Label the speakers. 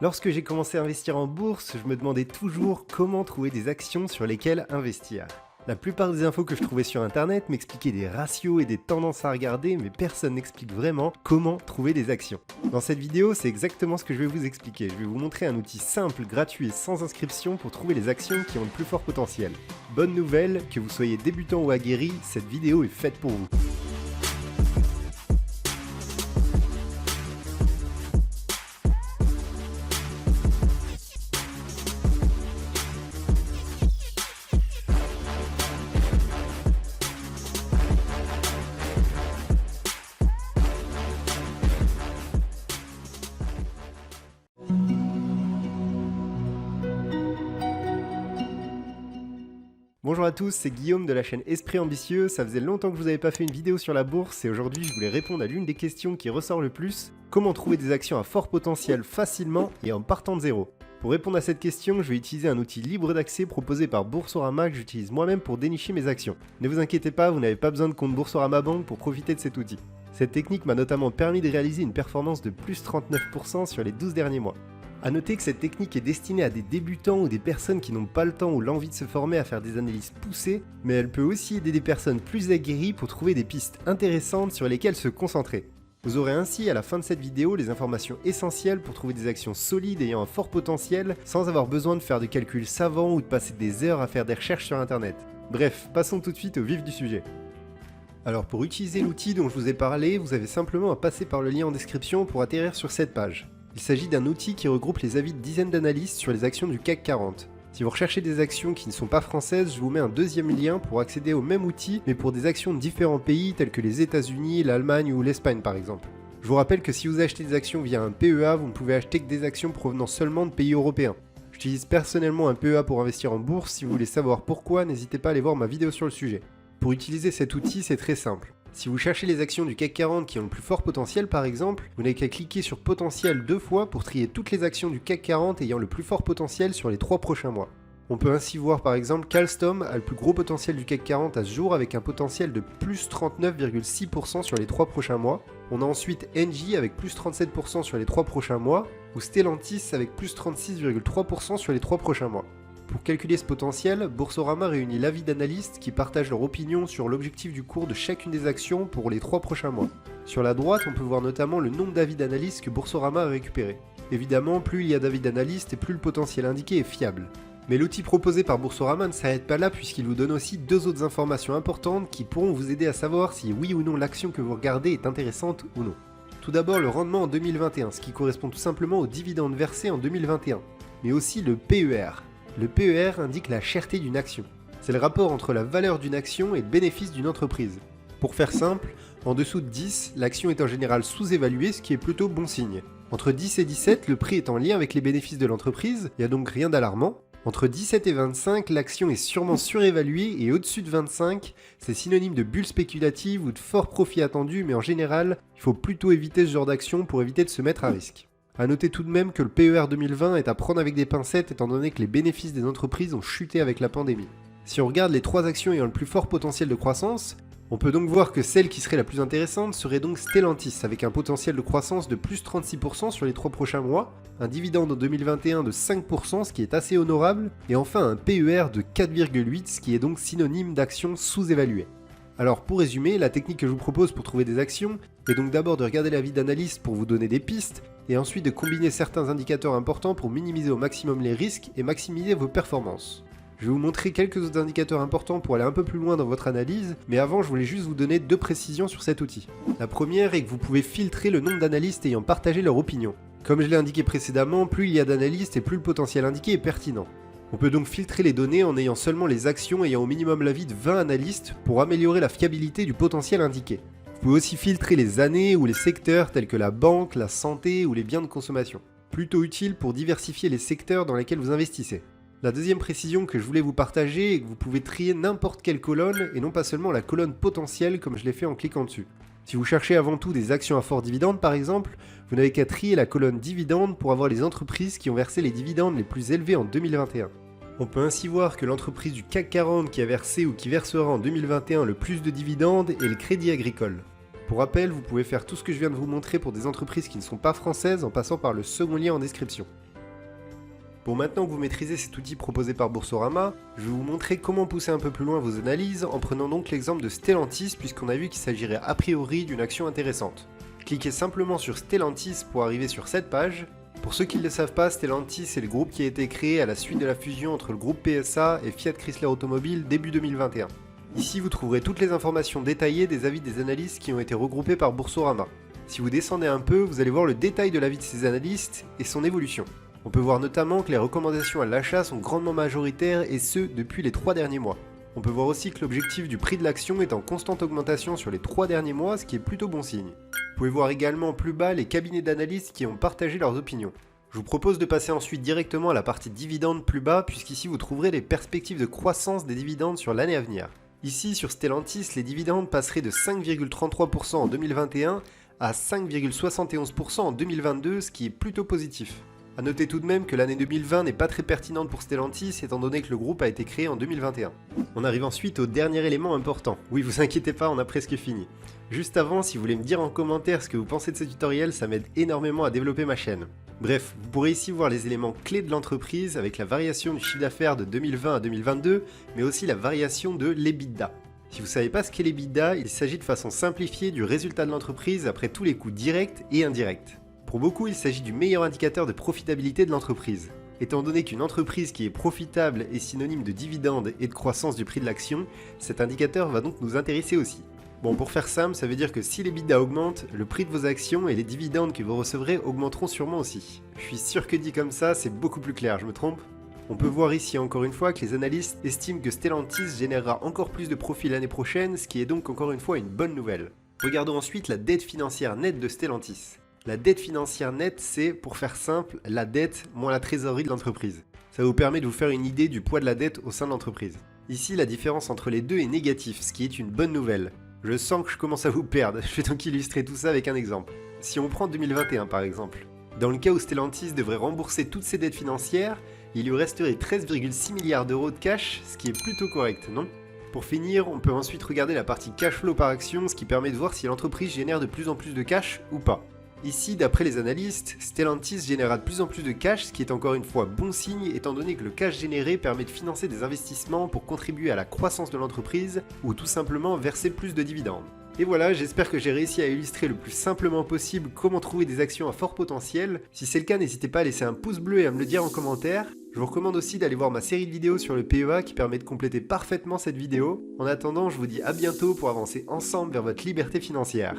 Speaker 1: Lorsque j'ai commencé à investir en bourse, je me demandais toujours comment trouver des actions sur lesquelles investir. La plupart des infos que je trouvais sur internet m'expliquaient des ratios et des tendances à regarder, mais personne n'explique vraiment comment trouver des actions. Dans cette vidéo, c'est exactement ce que je vais vous expliquer. Je vais vous montrer un outil simple, gratuit et sans inscription pour trouver les actions qui ont le plus fort potentiel. Bonne nouvelle, que vous soyez débutant ou aguerri, cette vidéo est faite pour vous. Bonjour à tous, c'est Guillaume de la chaîne Esprit Ambitieux. Ça faisait longtemps que je vous avais pas fait une vidéo sur la bourse et aujourd'hui je voulais répondre à l'une des questions qui ressort le plus: comment trouver des actions à fort potentiel facilement et en partant de zéro? Pour répondre à cette question, je vais utiliser un outil libre d'accès proposé par Boursorama que j'utilise moi-même pour dénicher mes actions. Ne vous inquiétez pas, vous n'avez pas besoin de compte Boursorama Bank pour profiter de cet outil. Cette technique m'a notamment permis de réaliser une performance de plus 39% sur les 12 derniers mois. A noter que cette technique est destinée à des débutants ou des personnes qui n'ont pas le temps ou l'envie de se former à faire des analyses poussées, mais elle peut aussi aider des personnes plus aguerries pour trouver des pistes intéressantes sur lesquelles se concentrer. Vous aurez ainsi à la fin de cette vidéo les informations essentielles pour trouver des actions solides ayant un fort potentiel sans avoir besoin de faire de calculs savants ou de passer des heures à faire des recherches sur internet. Bref, passons tout de suite au vif du sujet. Alors pour utiliser l'outil dont je vous ai parlé, vous avez simplement à passer par le lien en description pour atterrir sur cette page. Il s'agit d'un outil qui regroupe les avis de dizaines d'analystes sur les actions du CAC 40. Si vous recherchez des actions qui ne sont pas françaises, je vous mets un deuxième lien pour accéder au même outil, mais pour des actions de différents pays tels que les États-Unis, l'Allemagne ou l'Espagne par exemple. Je vous rappelle que si vous achetez des actions via un PEA, vous ne pouvez acheter que des actions provenant seulement de pays européens. J'utilise personnellement un PEA pour investir en bourse. Si vous voulez savoir pourquoi, n'hésitez pas à aller voir ma vidéo sur le sujet. Pour utiliser cet outil, c'est très simple. Si vous cherchez les actions du CAC 40 qui ont le plus fort potentiel par exemple, vous n'avez qu'à cliquer sur potentiel 2 fois pour trier toutes les actions du CAC 40 ayant le plus fort potentiel sur les 3 prochains mois. On peut ainsi voir par exemple qu'Alstom a le plus gros potentiel du CAC 40 à ce jour avec un potentiel de plus 39,6% sur les 3 prochains mois. On a ensuite Engie avec plus 37% sur les 3 prochains mois, ou Stellantis avec plus 36,3% sur les 3 prochains mois. Pour calculer ce potentiel, Boursorama réunit l'avis d'analystes qui partagent leur opinion sur l'objectif du cours de chacune des actions pour les 3 prochains mois. Sur la droite, on peut voir notamment le nombre d'avis d'analystes que Boursorama a récupéré. Évidemment, plus il y a d'avis d'analystes et plus le potentiel indiqué est fiable. Mais l'outil proposé par Boursorama ne s'arrête pas là puisqu'il vous donne aussi deux autres informations importantes qui pourront vous aider à savoir si oui ou non l'action que vous regardez est intéressante ou non. Tout d'abord le rendement en 2021, ce qui correspond tout simplement aux dividendes versés en 2021, mais aussi le PER. Le PER indique la cherté d'une action. C'est le rapport entre la valeur d'une action et le bénéfice d'une entreprise. Pour faire simple, en dessous de 10, l'action est en général sous-évaluée, ce qui est plutôt bon signe. Entre 10 et 17, le prix est en lien avec les bénéfices de l'entreprise, il n'y a donc rien d'alarmant. Entre 17 et 25, l'action est sûrement surévaluée et au-dessus de 25, c'est synonyme de bulle spéculative ou de fort profit attendu, mais en général, il faut plutôt éviter ce genre d'action pour éviter de se mettre à risque. A noter tout de même que le PER 2020 est à prendre avec des pincettes étant donné que les bénéfices des entreprises ont chuté avec la pandémie. Si on regarde les 3 actions ayant le plus fort potentiel de croissance, on peut donc voir que celle qui serait la plus intéressante serait donc Stellantis avec un potentiel de croissance de plus 36% sur les 3 prochains mois, un dividende en 2021 de 5% ce qui est assez honorable, et enfin un PER de 4,8 ce qui est donc synonyme d'action sous-évaluée. Alors pour résumer, la technique que je vous propose pour trouver des actions est donc d'abord de regarder l'avis d'analyste pour vous donner des pistes, et ensuite de combiner certains indicateurs importants pour minimiser au maximum les risques et maximiser vos performances. Je vais vous montrer quelques autres indicateurs importants pour aller un peu plus loin dans votre analyse, mais avant je voulais juste vous donner 2 précisions sur cet outil. La première est que vous pouvez filtrer le nombre d'analystes ayant partagé leur opinion. Comme je l'ai indiqué précédemment, plus il y a d'analystes et plus le potentiel indiqué est pertinent. On peut donc filtrer les données en ayant seulement les actions ayant au minimum l'avis de 20 analystes pour améliorer la fiabilité du potentiel indiqué. Vous pouvez aussi filtrer les années ou les secteurs tels que la banque, la santé ou les biens de consommation. Plutôt utile pour diversifier les secteurs dans lesquels vous investissez. La deuxième précision que je voulais vous partager est que vous pouvez trier n'importe quelle colonne et non pas seulement la colonne potentielle comme je l'ai fait en cliquant dessus. Si vous cherchez avant tout des actions à fort dividende par exemple, vous n'avez qu'à trier la colonne dividende pour avoir les entreprises qui ont versé les dividendes les plus élevés en 2021. On peut ainsi voir que l'entreprise du CAC 40 qui a versé ou qui versera en 2021 le plus de dividendes est le Crédit Agricole. Pour rappel, vous pouvez faire tout ce que je viens de vous montrer pour des entreprises qui ne sont pas françaises en passant par le second lien en description. Bon, maintenant que vous maîtrisez cet outil proposé par Boursorama, je vais vous montrer comment pousser un peu plus loin vos analyses en prenant donc l'exemple de Stellantis puisqu'on a vu qu'il s'agirait a priori d'une action intéressante. Cliquez simplement sur Stellantis pour arriver sur cette page. Pour ceux qui ne le savent pas, Stellantis est le groupe qui a été créé à la suite de la fusion entre le groupe PSA et Fiat Chrysler Automobile début 2021. Ici vous trouverez toutes les informations détaillées des avis des analystes qui ont été regroupés par Boursorama. Si vous descendez un peu, vous allez voir le détail de l'avis de ces analystes et son évolution. On peut voir notamment que les recommandations à l'achat sont grandement majoritaires et ce depuis les 3 derniers mois. On peut voir aussi que l'objectif du prix de l'action est en constante augmentation sur les 3 derniers mois, ce qui est plutôt bon signe. Vous pouvez voir également plus bas les cabinets d'analystes qui ont partagé leurs opinions. Je vous propose de passer ensuite directement à la partie dividendes plus bas puisqu'ici vous trouverez les perspectives de croissance des dividendes sur l'année à venir. Ici sur Stellantis, les dividendes passeraient de 5,33% en 2021 à 5,71% en 2022, ce qui est plutôt positif. A noter tout de même que l'année 2020 n'est pas très pertinente pour Stellantis étant donné que le groupe a été créé en 2021. On arrive ensuite au dernier élément important. Oui, vous inquiétez pas, on a presque fini. Juste avant, si vous voulez me dire en commentaire ce que vous pensez de ce tutoriel, ça m'aide énormément à développer ma chaîne. Bref, vous pourrez ici voir les éléments clés de l'entreprise avec la variation du chiffre d'affaires de 2020 à 2022, mais aussi la variation de l'EBITDA. Si vous ne savez pas ce qu'est l'EBITDA, il s'agit de façon simplifiée du résultat de l'entreprise après tous les coûts directs et indirects. Pour beaucoup, il s'agit du meilleur indicateur de profitabilité de l'entreprise. Étant donné qu'une entreprise qui est profitable est synonyme de dividendes et de croissance du prix de l'action, cet indicateur va donc nous intéresser aussi. Bon, pour faire simple, ça veut dire que si l'EBITDA augmente, le prix de vos actions et les dividendes que vous recevrez augmenteront sûrement aussi. Je suis sûr que dit comme ça, c'est beaucoup plus clair, je me trompe ? On peut voir ici encore une fois que les analystes estiment que Stellantis générera encore plus de profit l'année prochaine, ce qui est donc encore une fois une bonne nouvelle. Regardons ensuite la dette financière nette de Stellantis. La dette financière nette, c'est, pour faire simple, la dette moins la trésorerie de l'entreprise. Ça vous permet de vous faire une idée du poids de la dette au sein de l'entreprise. Ici, la différence entre les deux est négative, ce qui est une bonne nouvelle. Je sens que je commence à vous perdre, je vais donc illustrer tout ça avec un exemple. Si on prend 2021 par exemple, dans le cas où Stellantis devrait rembourser toutes ses dettes financières, il lui resterait 13,6 milliards d'euros de cash, ce qui est plutôt correct, non ? Pour finir, on peut ensuite regarder la partie cash flow par action, ce qui permet de voir si l'entreprise génère de plus en plus de cash ou pas. Ici, d'après les analystes, Stellantis générera de plus en plus de cash, ce qui est encore une fois bon signe étant donné que le cash généré permet de financer des investissements pour contribuer à la croissance de l'entreprise ou tout simplement verser plus de dividendes. Et voilà, j'espère que j'ai réussi à illustrer le plus simplement possible comment trouver des actions à fort potentiel. Si c'est le cas, n'hésitez pas à laisser un pouce bleu et à me le dire en commentaire. Je vous recommande aussi d'aller voir ma série de vidéos sur le PEA qui permet de compléter parfaitement cette vidéo. En attendant, je vous dis à bientôt pour avancer ensemble vers votre liberté financière.